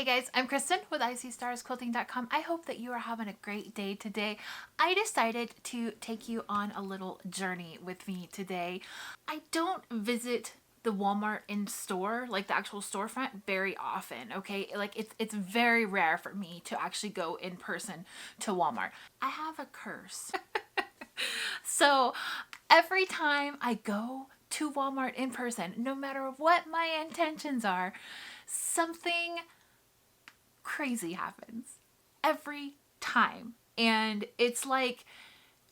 Hey guys, I'm Kristen with ICStarsQuilting.com. I hope that you are having a great day today. I decided to take you on a little journey with me today. I don't visit the Walmart in store, like the actual storefront, very often, okay? Like it's very rare for me to actually go in person to Walmart. I have a curse. So every time I go to Walmart in person, no matter what my intentions are, something crazy happens every time. And it's like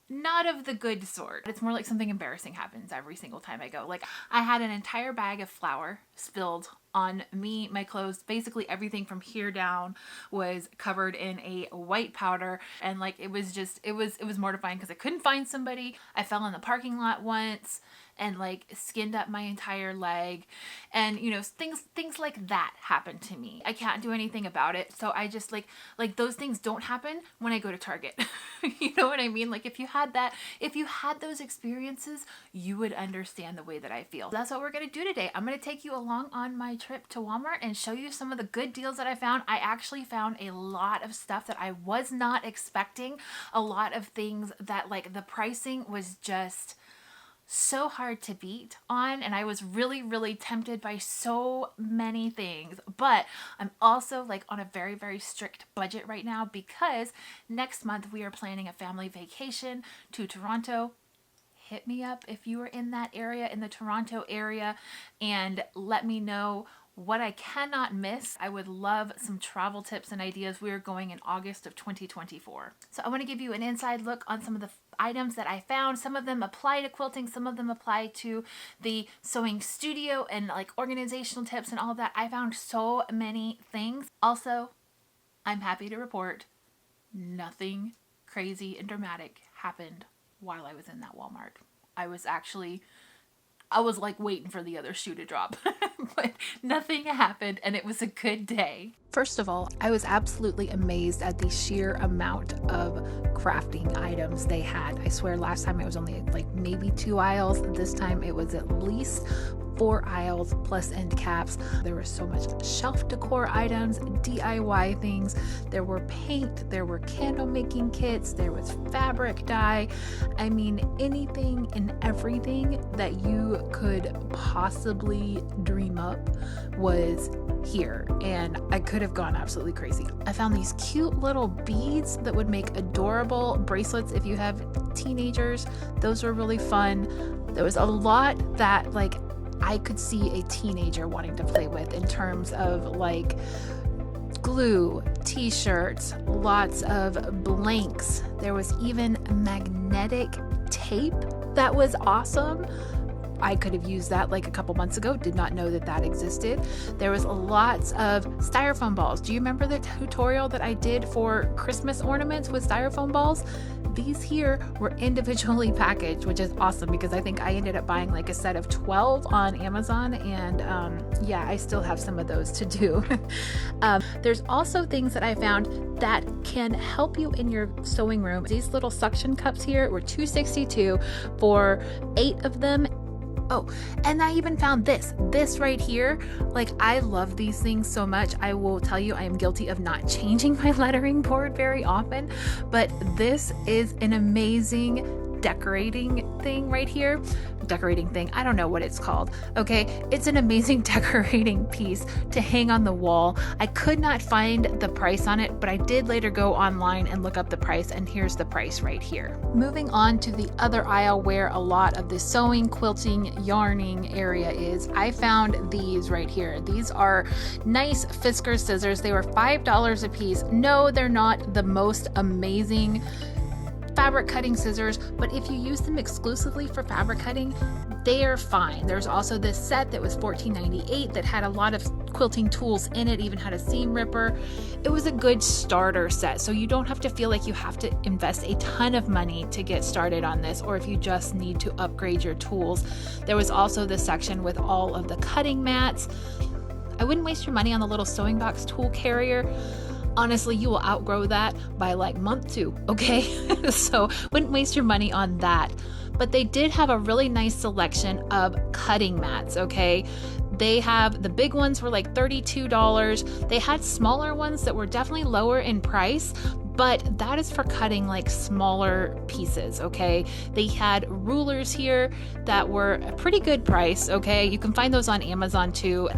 not of the good sort. It's more like something embarrassing happens every single time I go. Like I had an entire bag of flour spilled on me, my clothes, basically everything from here down was covered in a white powder, and like it was mortifying because I couldn't find somebody. I fell in the parking lot once and like skinned up my entire leg, and you know, things like that happened to me. I can't do anything about it, so I just like those things don't happen when I go to Target. You know what I mean? Like if you had those experiences, you would understand the way that I feel. That's what we're gonna do today. I'm gonna take you along on my trip to Walmart and show you some of the good deals that I found. I actually found a lot of stuff that I was not expecting, a lot of things that like the pricing was just so hard to beat on, and I was really tempted by so many things. But I'm also like on a very strict budget right now because next month we are planning a family vacation to Toronto. Hit me up if you are in that area, in the Toronto area, and let me know what I cannot miss. I would love some travel tips and ideas. We are going in August of 2024. So I want to give you an inside look on some of the items that I found. Some of them apply to quilting, some of them apply to the sewing studio and like organizational tips and all of that. I found so many things. Also, I'm happy to report nothing crazy and dramatic happened while I was in that Walmart. I was like waiting for the other shoe to drop, but nothing happened and it was a good day. First of all, I was absolutely amazed at the sheer amount of crafting items they had. I swear last time it was only like maybe 2 aisles. This time it was at least 4 aisles plus end caps. There was so much shelf decor items, DIY things. There were paint, there were candle making kits, there was fabric dye. I mean, anything and everything that you could possibly dream up was here, and I could have gone absolutely crazy. I found these cute little beads that would make adorable bracelets if you have teenagers. Those were really fun. There was a lot that like I could see a teenager wanting to play with in terms of like glue, t-shirts, lots of blanks. There was even magnetic tape that was awesome. I could have used that like a couple months ago. Did not know that that existed. There was lots of styrofoam balls. Do you remember the tutorial that I did for Christmas ornaments with styrofoam balls? These here were individually packaged, which is awesome because I think I ended up buying like a set of 12 on Amazon, and yeah, I still have some of those to do. There's also things that I found that can help you in your sewing room. These little suction cups here were $2.62 for 8 of them. Oh, and I even found this right here. Like, I love these things so much. I will tell you, I am guilty of not changing my lettering board very often, but this is an amazing decorating thing right here. Decorating thing, I don't know what it's called. Okay, it's an amazing decorating piece to hang on the wall. I could not find the price on it, but I did later go online and look up the price, and here's the price right here. Moving on to the other aisle where a lot of the sewing, quilting, yarning area is, I found these right here. These are nice Fiskars scissors. They were $5 a piece. No, they're not the most amazing fabric cutting scissors, but if you use them exclusively for fabric cutting, they are fine. There's also this set that was $14.98 that had a lot of quilting tools in it, even had a seam ripper. It was a good starter set, so you don't have to feel like you have to invest a ton of money to get started on this, or if you just need to upgrade your tools. There was also this section with all of the cutting mats. I wouldn't waste your money on the little sewing box tool carrier. Honestly, you will outgrow that by like month 2, okay? So wouldn't waste your money on that. But they did have a really nice selection of cutting mats, okay? They have the big ones were like $32. They had smaller ones that were definitely lower in price, but that is for cutting like smaller pieces, okay? They had rulers here that were a pretty good price, okay? You can find those on Amazon too.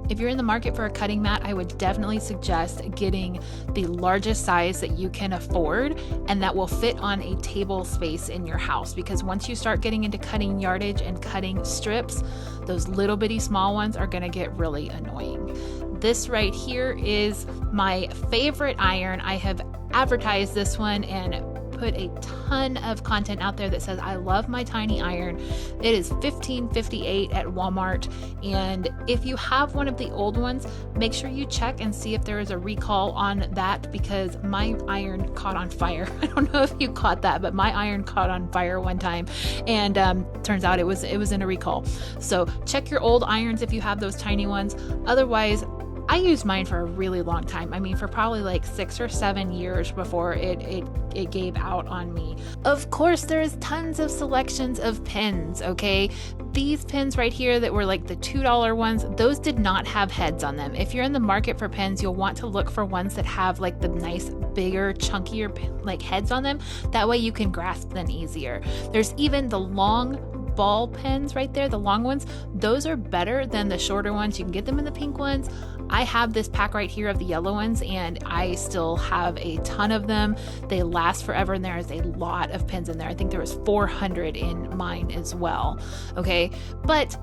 If you're in the market for a cutting mat, I would definitely suggest getting the largest size that you can afford and that will fit on a table space in your house, because once you start getting into cutting yardage and cutting strips, those little bitty small ones are gonna get really annoying. This right here is my favorite iron. I have advertised this one and put a ton of content out there that says I love my tiny iron. It is $15.58 at Walmart, and if you have one of the old ones, make sure you check and see if there is a recall on that, because my iron caught on fire. I don't know if you caught that, but my iron caught on fire one time, and turns out it was in a recall. So check your old irons if you have those tiny ones. Otherwise, I used mine for a really long time. I mean, for probably like 6 or 7 years before it gave out on me. Of course, there's tons of selections of pins, okay? These pins right here that were like the $2 ones, those did not have heads on them. If you're in the market for pins, you'll want to look for ones that have like the nice, bigger, chunkier like heads on them. That way you can grasp them easier. There's even the long ball pens right there, the long ones. Those are better than the shorter ones. You can get them in the pink ones. I have this pack right here of the yellow ones, and I still have a ton of them. They last forever, and there is a lot of pins in there. I think there was 400 in mine as well. Okay, but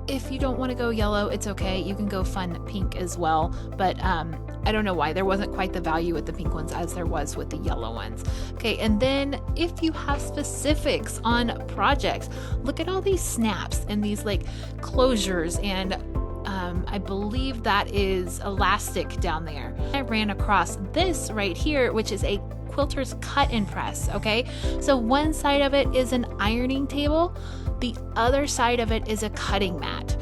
if you don't want to go yellow, it's okay. You can go fun pink as well. But I don't know why there wasn't quite the value with the pink ones as there was with the yellow ones. Okay, and then if you have specifics on projects, look at all these snaps and these like closures, and I believe that is elastic down there. I ran across this right here, which is a quilter's cut and press, okay? So one side of it is an ironing table, the other side of it is a cutting mat.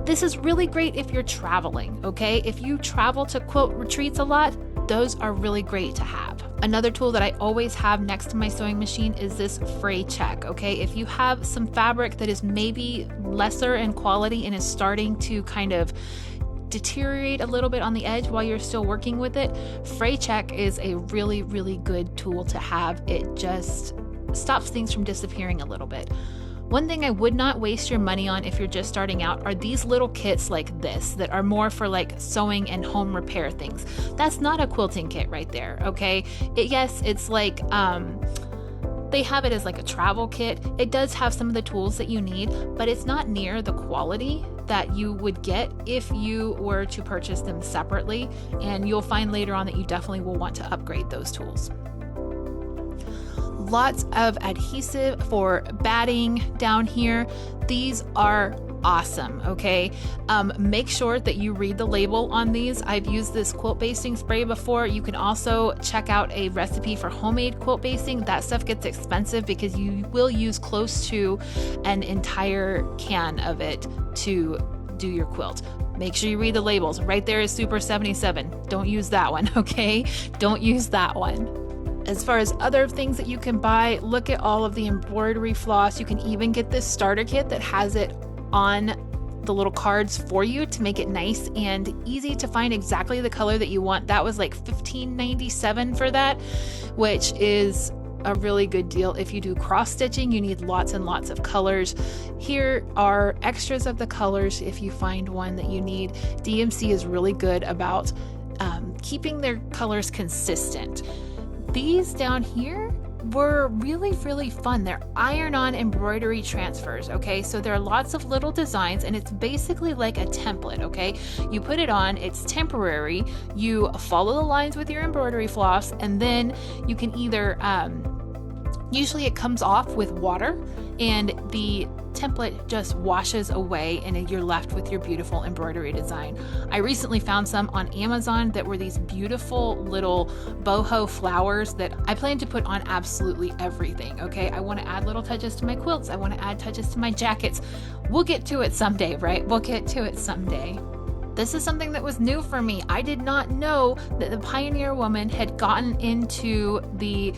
This is really great if you're traveling, okay? If you travel to quilt retreats a lot, those are really great to have. Another tool that I always have next to my sewing machine is this fray check, okay? If you have some fabric that is maybe lesser in quality and is starting to kind of deteriorate a little bit on the edge while you're still working with it, fray check is a really, really good tool to have. It just stops things from disappearing a little bit. One thing I would not waste your money on if you're just starting out are these little kits like this that are more for like sewing and home repair things. That's not a quilting kit right there, okay? Yes, it's like, they have it as like a travel kit. It does have some of the tools that you need, but it's not near the quality that you would get if you were to purchase them separately. And you'll find later on that you definitely will want to upgrade those tools. Lots of adhesive for batting down here. These are awesome, okay? Make sure that you read the label on these. I've used this quilt basting spray before. You can also check out a recipe for homemade quilt basting. That stuff gets expensive because you will use close to an entire can of it to do your quilt. Make sure you read the labels. Right there is Super 77. Don't use that one, okay? Don't use that one. As far as other things that you can buy, look at all of the embroidery floss. You can even get this starter kit that has it on the little cards for you to make it nice and easy to find exactly the color that you want. That was like $15.97 for that, which is a really good deal. If you do cross stitching, you need lots and lots of colors. Here are extras of the colors if you find one that you need. DMC is really good about keeping their colors consistent. These down here were really, really fun. They're iron-on embroidery transfers, okay? So there are lots of little designs, and it's basically like a template, okay? You put it on, it's temporary, you follow the lines with your embroidery floss, and then you can either, usually it comes off with water, and the template just washes away and you're left with your beautiful embroidery design. I recently found some on Amazon that were these beautiful little boho flowers that I plan to put on absolutely everything, okay? I want to add little touches to my quilts. I want to add touches to my jackets. We'll get to it someday, right? We'll get to it someday. This is something that was new for me. I did not know that the Pioneer Woman had gotten into the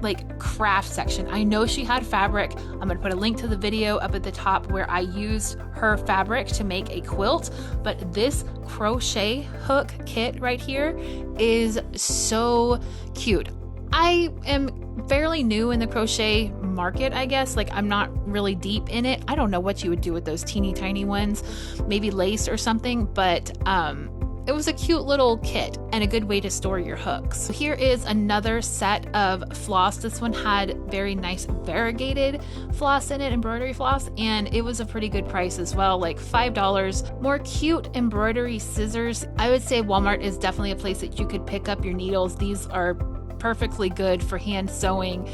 like craft section. I know she had fabric. I'm gonna put a link to the video up at the top where I used her fabric to make a quilt, but this crochet hook kit right here is so cute. I am fairly new in the crochet market, I guess. Like, I'm not really deep in it. I don't know what you would do with those teeny tiny ones, maybe lace or something, but it was a cute little kit and a good way to store your hooks. Here is another set of floss. This one had very nice variegated floss in it, embroidery floss, and it was a pretty good price as well, like $5. More cute embroidery scissors. I would say Walmart is definitely a place that you could pick up your needles. These are perfectly good for hand sewing.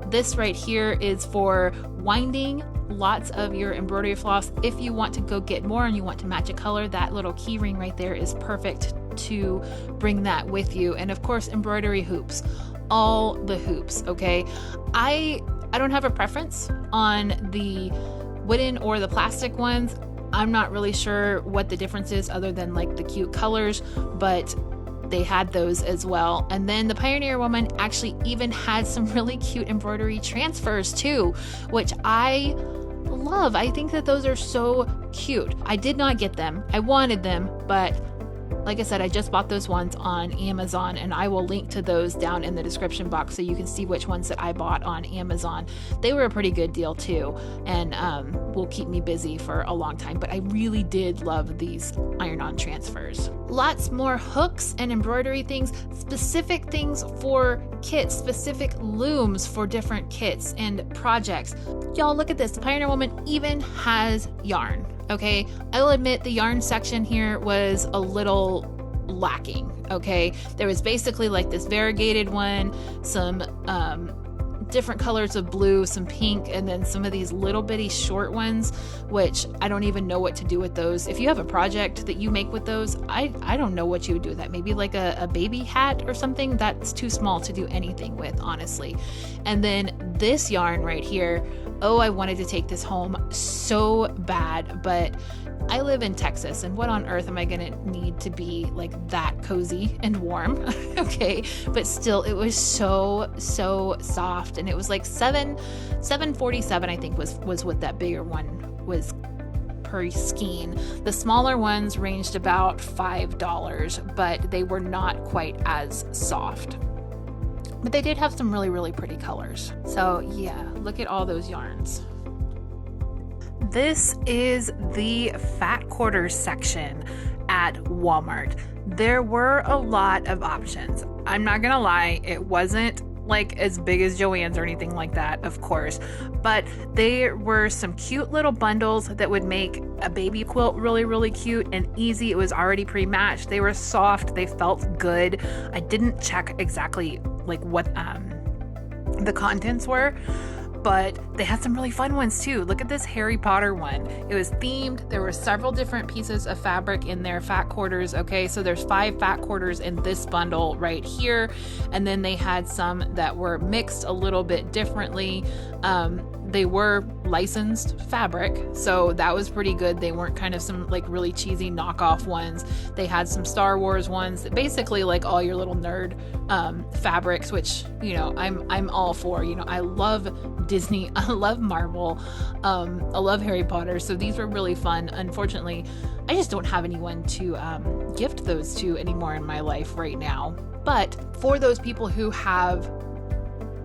This right here is for winding lots of your embroidery floss. If you want to go get more and you want to match a color, that little key ring right there is perfect to bring that with you. And of course, embroidery hoops, all the hoops. Okay, I don't have a preference on the wooden or the plastic ones. I'm not really sure what the difference is other than like the cute colors, but they had those as well. And then the Pioneer Woman actually even had some really cute embroidery transfers too, which I love. I think that those are so cute. I did not get them. I wanted them, but like I said, I just bought those ones on Amazon, and I will link to those down in the description box so you can see which ones that I bought on Amazon. They were a pretty good deal too, and will keep me busy for a long time, but I really did love these iron-on transfers. Lots more hooks and embroidery things, specific things for kits, specific looms for different kits and projects. Y'all, look at this. The Pioneer Woman even has yarn. Okay, I'll admit the yarn section here was a little lacking. Okay, there was basically like this variegated one, some different colors of blue, some pink, and then some of these little bitty short ones, which I don't even know what to do with those. If you have a project that you make with those, I don't know what you would do with that. Maybe like a baby hat or something. That's too small to do anything with, honestly. And then this yarn right here, oh, I wanted to take this home so bad, but I live in Texas, and what on earth am I gonna need to be like that cozy and warm? Okay, but still, it was so soft, and it was like $7.47, I think was what that bigger one was per skein. The smaller ones ranged about $5, but they were not quite as soft. But they did have some really pretty colors. So yeah, look at all those yarns. This is the fat quarters section at Walmart. There were a lot of options. I'm not gonna lie, it wasn't like as big as Joann's or anything like that, of course, but there were some cute little bundles that would make a baby quilt really cute and easy. It was already pre-matched. They were soft, they felt good. I didn't check exactly like what the contents were, but they had some really fun ones too. Look at this Harry Potter one. It was themed. There were several different pieces of fabric in their fat quarters. Okay, so there's 5 fat quarters in this bundle right here. And then they had some that were mixed a little bit differently. They were licensed fabric, so that was pretty good. They weren't kind of some like really cheesy knockoff ones. They had some Star Wars ones, basically like all your little nerd fabrics, which, you know, I'm all for. You know, I love Disney, I love Marvel, I love Harry Potter, so these were really fun. Unfortunately, I just don't have anyone to gift those to anymore in my life right now. But for those people who have,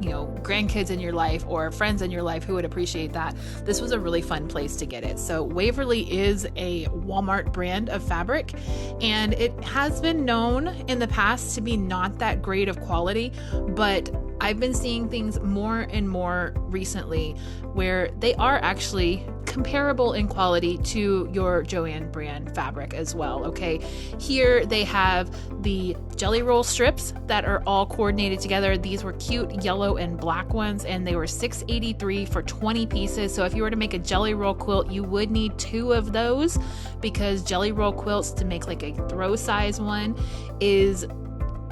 you know, grandkids in your life or friends in your life who would appreciate that, this was a really fun place to get it. So Waverly is a Walmart brand of fabric, and it has been known in the past to be not that great of quality, but I've been seeing things more and more recently where they are actually comparable in quality to your Joann brand fabric as well. Okay, here they have the jelly roll strips that are all coordinated together. These were cute yellow and black ones, and they were $6.83 for 20 pieces. So if you were to make a jelly roll quilt, you would need 2 of those, because jelly roll quilts, to make like a throw size one, is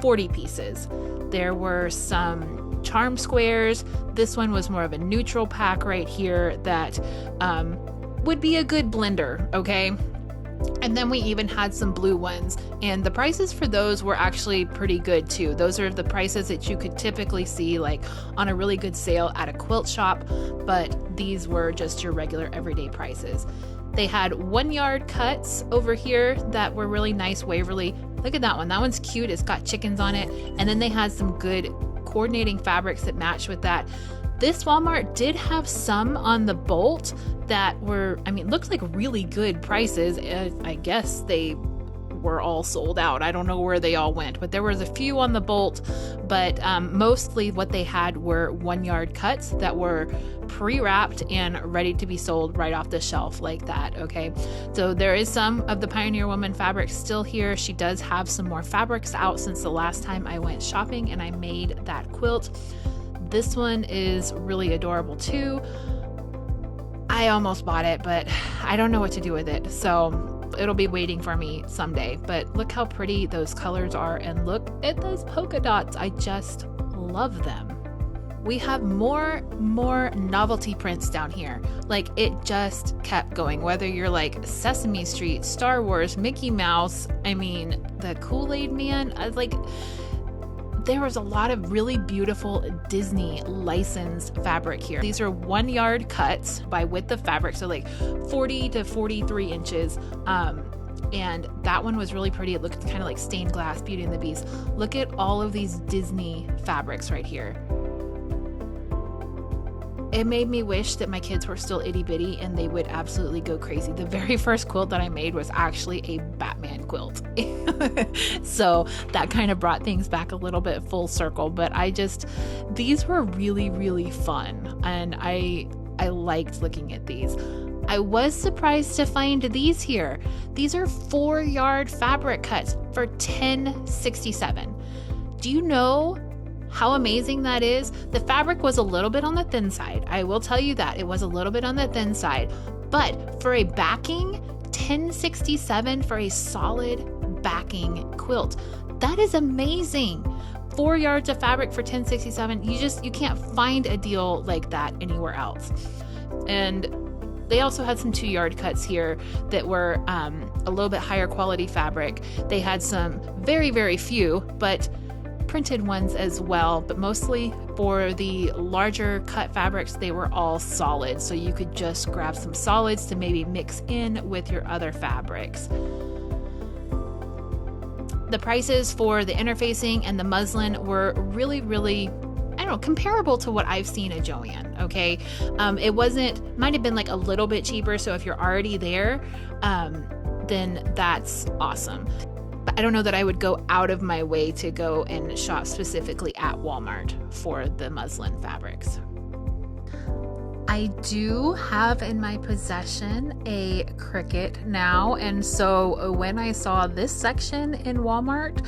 40 pieces. There were some charm squares. This one was more of a neutral pack right here that would be a good blender, okay? And then we even had some blue ones, and the prices for those were actually pretty good too. Those are the prices that you could typically see like on a really good sale at a quilt shop, but these were just your regular everyday prices. They had 1 yard cuts over here that were really nice. Waverly, look at that one. That one's cute. It's got chickens on it. And then they had some good coordinating fabrics that match with that. This Walmart did have some on the bolt that were, I mean, looked like really good prices. I guess they were all sold out. I don't know where they all went, but there was a few on the bolt, but mostly what they had were 1 yard cuts that were pre-wrapped and ready to be sold right off the shelf like that. Okay, so there is some of the Pioneer Woman fabric still here. She does have some more fabrics out since the last time I went shopping and I made that quilt. This one is really adorable too. I almost bought it, but I don't know what to do with it, so it'll be waiting for me someday. But look how pretty those colors are, and look at those polka dots. I just love them. We have more novelty prints down here. Like, it just kept going. Whether you're like Sesame Street, Star Wars, Mickey Mouse, I mean, the Kool-Aid Man, there was a lot of really beautiful Disney licensed fabric here. These are 1 yard cuts by width of fabric, so like 40 to 43 inches. And that one was really pretty. It looked kind of like stained glass, Beauty and the Beast. Look at all of these Disney fabrics right here. It made me wish that my kids were still itty bitty and they would absolutely go crazy. The very first quilt that I made was actually a Batman quilt. So that kind of brought things back a little bit full circle, but these were really, really fun. And I liked looking at these. I was surprised to find these here. These are 4 yard fabric cuts for $10.67. Do you know how amazing that is? The fabric was a little bit on the thin side. I will tell you that. It was a little bit on the thin side. But for a backing, $10.67 for a solid backing quilt. That is amazing. 4 yards of fabric for $10.67. You can't find a deal like that anywhere else. And they also had some 2 yard cuts here that were a little bit higher quality fabric. They had some very, very few, but printed ones as well, but mostly for the larger cut fabrics, they were all solid, so you could just grab some solids to maybe mix in with your other fabrics. The prices for the interfacing and the muslin were really, really, I don't know, comparable to what I've seen at Joann. Okay, it might have been like a little bit cheaper, so if you're already there, then that's awesome. I don't know that I would go out of my way to go and shop specifically at Walmart for the muslin fabrics. I do have in my possession a Cricut now, and so when I saw this section in Walmart,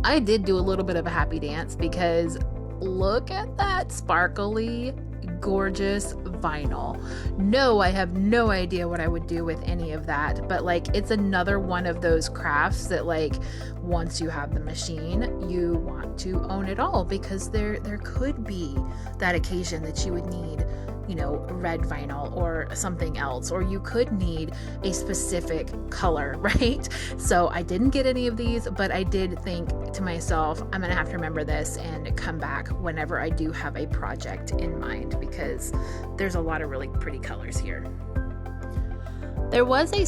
I did do a little bit of a happy dance because look at that sparkly, gorgeous vinyl. No, I have no idea what I would do with any of that, but like, it's another one of those crafts that like, once you have the machine, you want to own it all, because there could be that occasion that you would need, you know, red vinyl or something else, or you could need a specific color, right? So I didn't get any of these, but I did think to myself, I'm gonna have to remember this and come back whenever I do have a project in mind, because there's a lot of really pretty colors here. There was a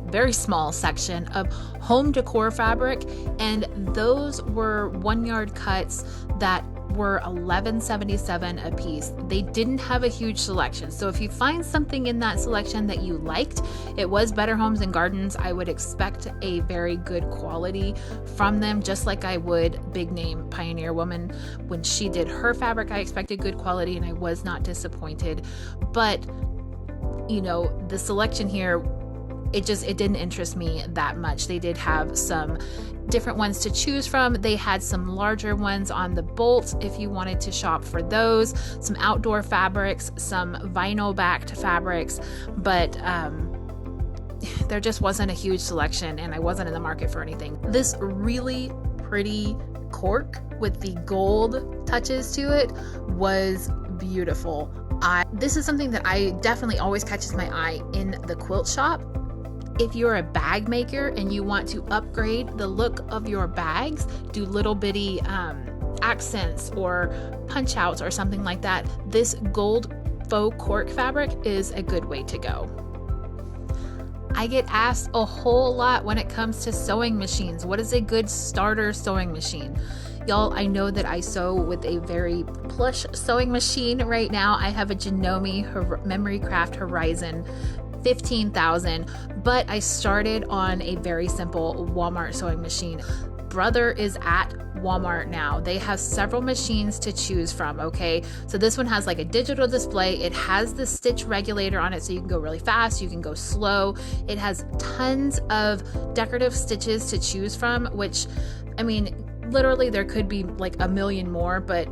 very small section of home decor fabric, and those were 1 yard cuts that were $11.77 a piece. They didn't have a huge selection, so if you find something in that selection that you liked, it was Better Homes and Gardens. I would expect a very good quality from them, just like I would big name Pioneer Woman. When she did her fabric, I expected good quality and I was not disappointed. But you know, the selection here, it didn't interest me that much. They did have some different ones to choose from. They had some larger ones on the bolt if you wanted to shop for those, some outdoor fabrics, some vinyl backed fabrics, but there just wasn't a huge selection and I wasn't in the market for anything. This really pretty cork with the gold touches to it was beautiful. This is something that I definitely always catches my eye in the quilt shop. If you're a bag maker and you want to upgrade the look of your bags, do little bitty accents or punch outs or something like that, this gold faux cork fabric is a good way to go. I get asked a whole lot when it comes to sewing machines. What is a good starter sewing machine? Y'all, I know that I sew with a very plush sewing machine right now. I have a Janome Memorycraft Horizon 15,000, but I started on a very simple Walmart sewing machine. Brother is at Walmart now. They have several machines to choose from, okay? So this one has like a digital display. It has the stitch regulator on it, so you can go really fast, you can go slow. It has tons of decorative stitches to choose from, which, I mean, literally there could be like a million more, but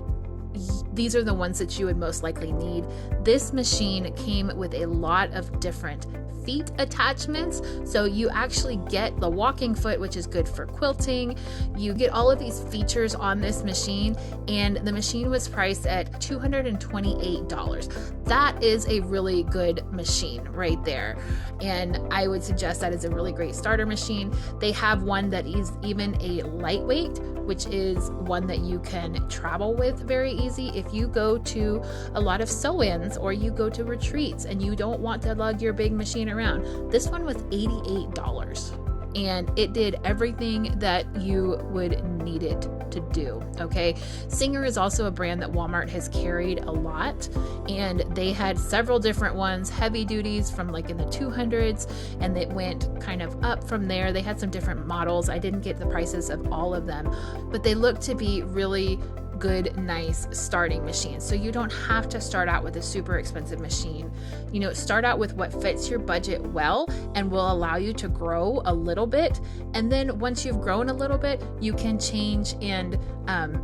these are the ones that you would most likely need. This machine came with a lot of different feet attachments, so you actually get the walking foot, which is good for quilting. You get all of these features on this machine, and the machine was priced at $228. That is a really good machine right there, and I would suggest that is a really great starter machine. They have one that is even a lightweight, which is one that you can travel with very easy. If you go to a lot of sew-ins or you go to retreats and you don't want to lug your big machine around, this one was $88 and it did everything that you would need it to do, okay? Singer is also a brand that Walmart has carried a lot, and they had several different ones, heavy duties from like in the 200s, and it went kind of up from there. They had some different models. I didn't get the prices of all of them, but they look to be really good, nice starting machines. So you don't have to start out with a super expensive machine. You know, start out with what fits your budget well and will allow you to grow a little bit. And then once you've grown a little bit, you can change and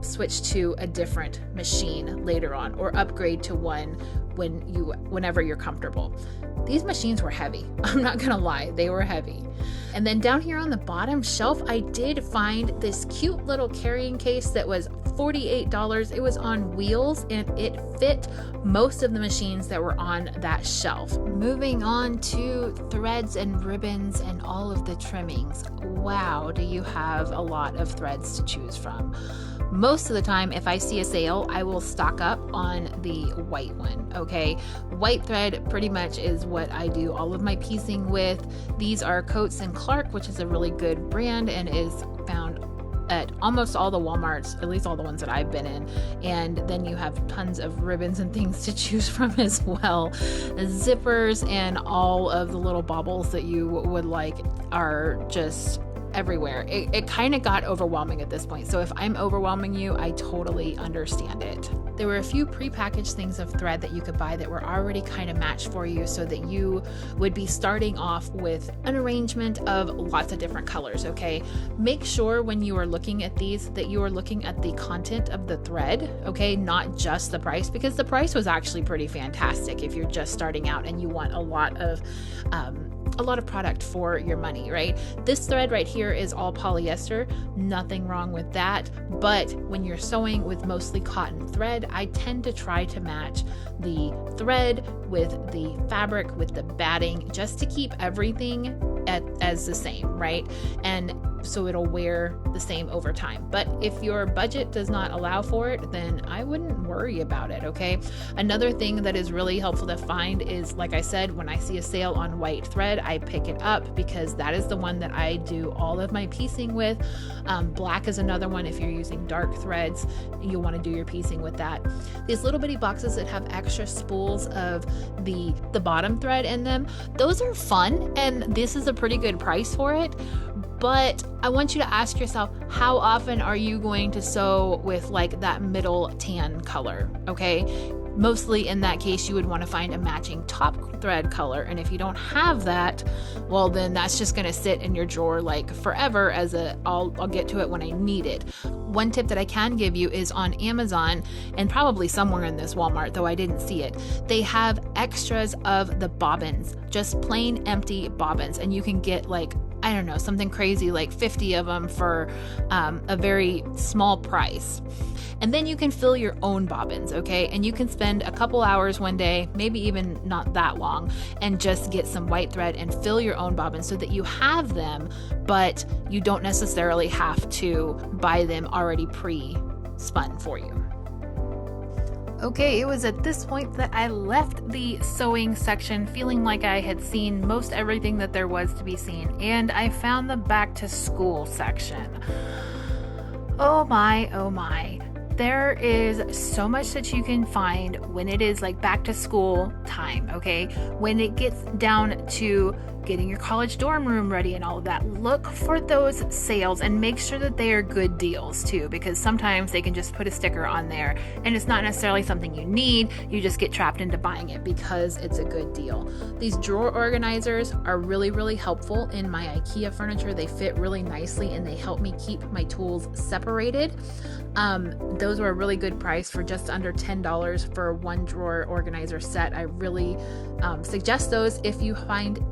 switch to a different machine later on, or upgrade to one whenever you're comfortable. These machines were heavy. I'm not gonna lie, they were heavy. And then down here on the bottom shelf, I did find this cute little carrying case that was $48. It was on wheels and it fit most of the machines that were on that shelf. Moving on to threads and ribbons and all of the trimmings. Wow, do you have a lot of threads to choose from. Most of the time, if I see a sale, I will stock up on the white one, okay? White thread pretty much is what I do all of my piecing with. These are Coats & Clark, which is a really good brand and is found at almost all the Walmarts, at least all the ones that I've been in. And then you have tons of ribbons and things to choose from as well. Zippers and all of the little baubles that you would like are just everywhere. It kind of got overwhelming at this point. So if I'm overwhelming you, I totally understand it. There were a few prepackaged things of thread that you could buy that were already kind of matched for you, so that you would be starting off with an arrangement of lots of different colors, okay? Make sure when you are looking at these that you are looking at the content of the thread, okay? Not just the price, because the price was actually pretty fantastic if you're just starting out and you want a lot of product for your money, right? This thread right here is all polyester, nothing wrong with that. But when you're sewing with mostly cotton thread, I tend to try to match the thread with the fabric, with the batting, just to keep everything as the same, right? And so it'll wear the same over time. But if your budget does not allow for it, then I wouldn't worry about it, okay? Another thing that is really helpful to find is, like I said, when I see a sale on white thread, I pick it up because that is the one that I do all of my piecing with. Black is another one. If you're using dark threads, you'll want to do your piecing with that. These little bitty boxes that have extra spools of the bottom thread in them, those are fun, and this is a pretty good price for it. But I want you to ask yourself, how often are you going to sew with like that middle tan color, okay? Mostly in that case, you would want to find a matching top thread color. And if you don't have that, well, then that's just going to sit in your drawer like forever as I'll get to it when I need it. One tip that I can give you is on Amazon, and probably somewhere in this Walmart, though I didn't see it, they have extras of the bobbins, just plain empty bobbins. And you can get like, I don't know, something crazy like 50 of them for a very small price. And then you can fill your own bobbins, okay? And you can spend a couple hours one day, maybe even not that long, and just get some white thread and fill your own bobbins so that you have them, but you don't necessarily have to buy them already pre-spun for you. Okay, it was at this point that I left the sewing section feeling like I had seen most everything that there was to be seen, and I found the back to school section. Oh my, oh my. There is so much that you can find when it is like back to school time, okay? When it gets down to getting your college dorm room ready and all of that, look for those sales and make sure that they are good deals too, because sometimes they can just put a sticker on there and it's not necessarily something you need. You just get trapped into buying it because it's a good deal. These drawer organizers are really, really helpful in my IKEA furniture. They fit really nicely and they help me keep my tools separated. Those were a really good price for just under $10 for one drawer organizer set. I really suggest those if you find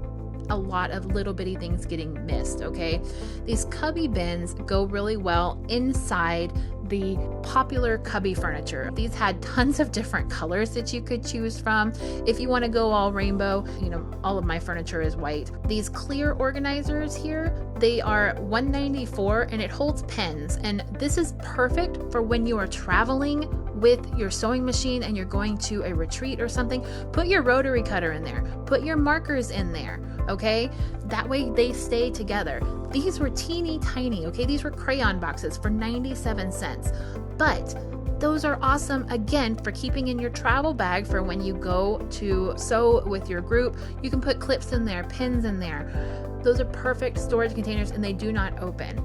a lot of little bitty things getting missed, okay? These cubby bins go really well inside the popular cubby furniture. These had tons of different colors that you could choose from. If you want to go all rainbow, you know, all of my furniture is white. These clear organizers here, they are $1.94 and it holds pens. And this is perfect for when you are traveling with your sewing machine and you're going to a retreat or something. Put your rotary cutter in there. Put your markers in there, okay? That way they stay together. These were teeny tiny, okay? These were crayon boxes for 97 cents. But those are awesome, again, for keeping in your travel bag for when you go to sew with your group. You can put clips in there, pins in there. Those are perfect storage containers and they do not open.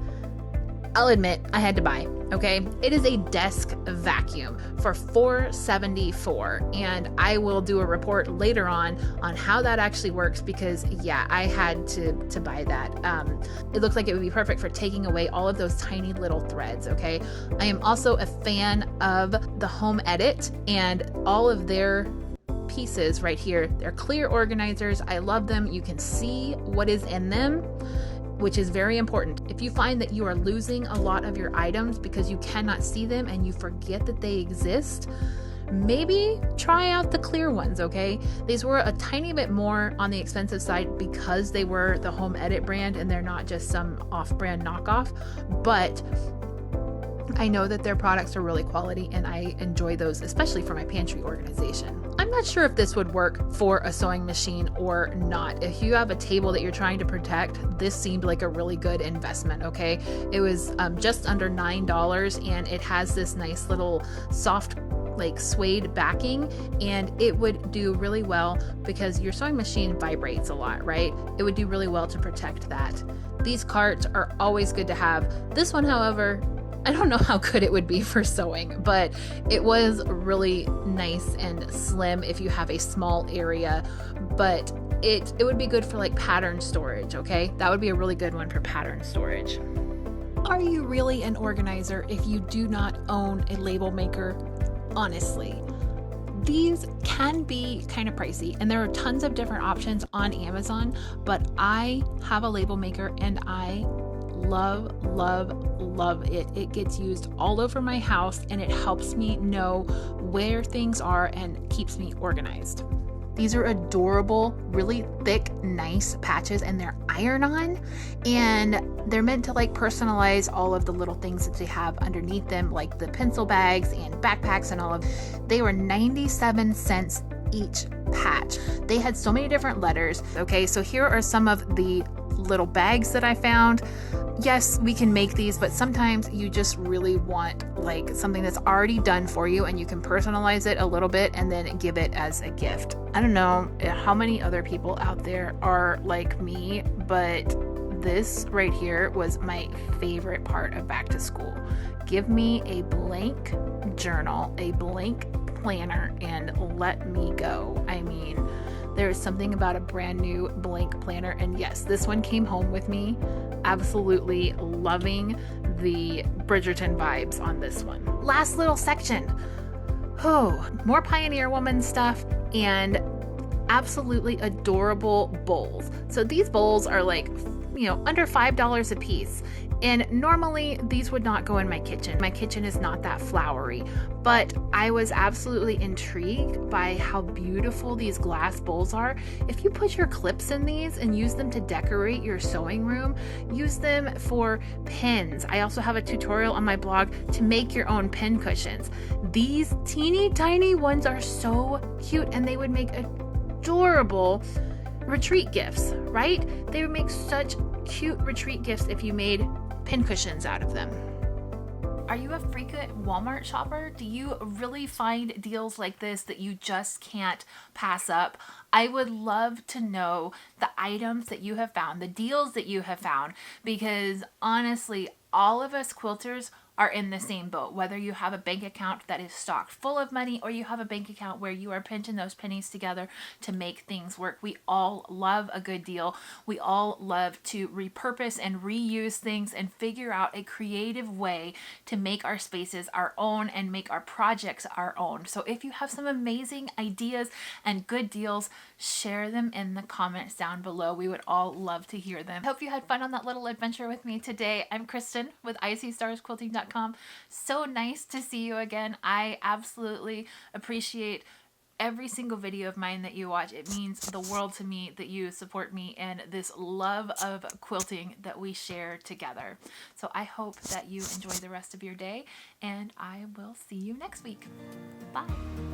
I'll admit, I had to buy, okay? It is a desk vacuum for $4.74, and I will do a report later on how that actually works because, yeah, I had to buy that. It looks like it would be perfect for taking away all of those tiny little threads, okay? I am also a fan of the Home Edit and all of their pieces right here. They're clear organizers. I love them. You can see what is in them, which is very important. If you find that you are losing a lot of your items because you cannot see them and you forget that they exist, maybe try out the clear ones, okay? These were a tiny bit more on the expensive side because they were the Home Edit brand and they're not just some off-brand knockoff, but I know that their products are really quality and I enjoy those, especially for my pantry organization. I'm not sure if this would work for a sewing machine or not. If you have a table that you're trying to protect, this seemed like a really good investment, okay? It was just under $9 and it has this nice little soft like suede backing, and it would do really well because your sewing machine vibrates a lot, right? It would do really well to protect that. These carts are always good to have. This one, however, I don't know how good it would be for sewing, but it was really nice and slim if you have a small area, but it would be good for like pattern storage, okay? That would be a really good one for pattern storage. Are you really an organizer if you do not own a label maker? Honestly, these can be kind of pricey and there are tons of different options on Amazon, but I have a label maker and I love it. It gets used all over my house and it helps me know where things are and keeps me organized. These are adorable, really thick, nice patches, and they're iron-on, and they're meant to like personalize all of the little things that they have underneath them, like the pencil bags and backpacks and all of. They were 97 cents each patch. They had so many different letters. Okay, so here are some of the little bags that I found. Yes, we can make these, but sometimes you just really want like something that's already done for you and you can personalize it a little bit and then give it as a gift. I don't know how many other people out there are like me, but this right here was my favorite part of back to school. Give me a blank journal, a blank planner, and let me go. I mean, there is something about a brand new blank planner, and yes, this one came home with me. Absolutely loving the Bridgerton vibes on this one. Last little section. Oh, more Pioneer Woman stuff and absolutely adorable bowls. So these bowls are like under $5 a piece. And normally these would not go in my kitchen. My kitchen is not that flowery, but I was absolutely intrigued by how beautiful these glass bowls are. If you put your clips in these and use them to decorate your sewing room, use them for pins. I also have a tutorial on my blog to make your own pin cushions. These teeny tiny ones are so cute, and they would make adorable retreat gifts, right? They would make such cute retreat gifts if you made pin cushions out of them. Are you a frequent Walmart shopper? Do you really find deals like this that you just can't pass up? I would love to know the items that you have found, the deals that you have found, because honestly, all of us quilters are in the same boat. Whether you have a bank account that is stocked full of money, or you have a bank account where you are pinching those pennies together to make things work, we all love a good deal. We all love to repurpose and reuse things and figure out a creative way to make our spaces our own and make our projects our own. So if you have some amazing ideas and good deals, share them in the comments down below. We would all love to hear them. Hope you had fun on that little adventure with me today. I'm Kristen with ICStarsQuilting.com. So nice to see you again. I absolutely appreciate every single video of mine that you watch. It means the world to me that you support me and this love of quilting that we share together. So I hope that you enjoy the rest of your day, and I will see you next week. Bye.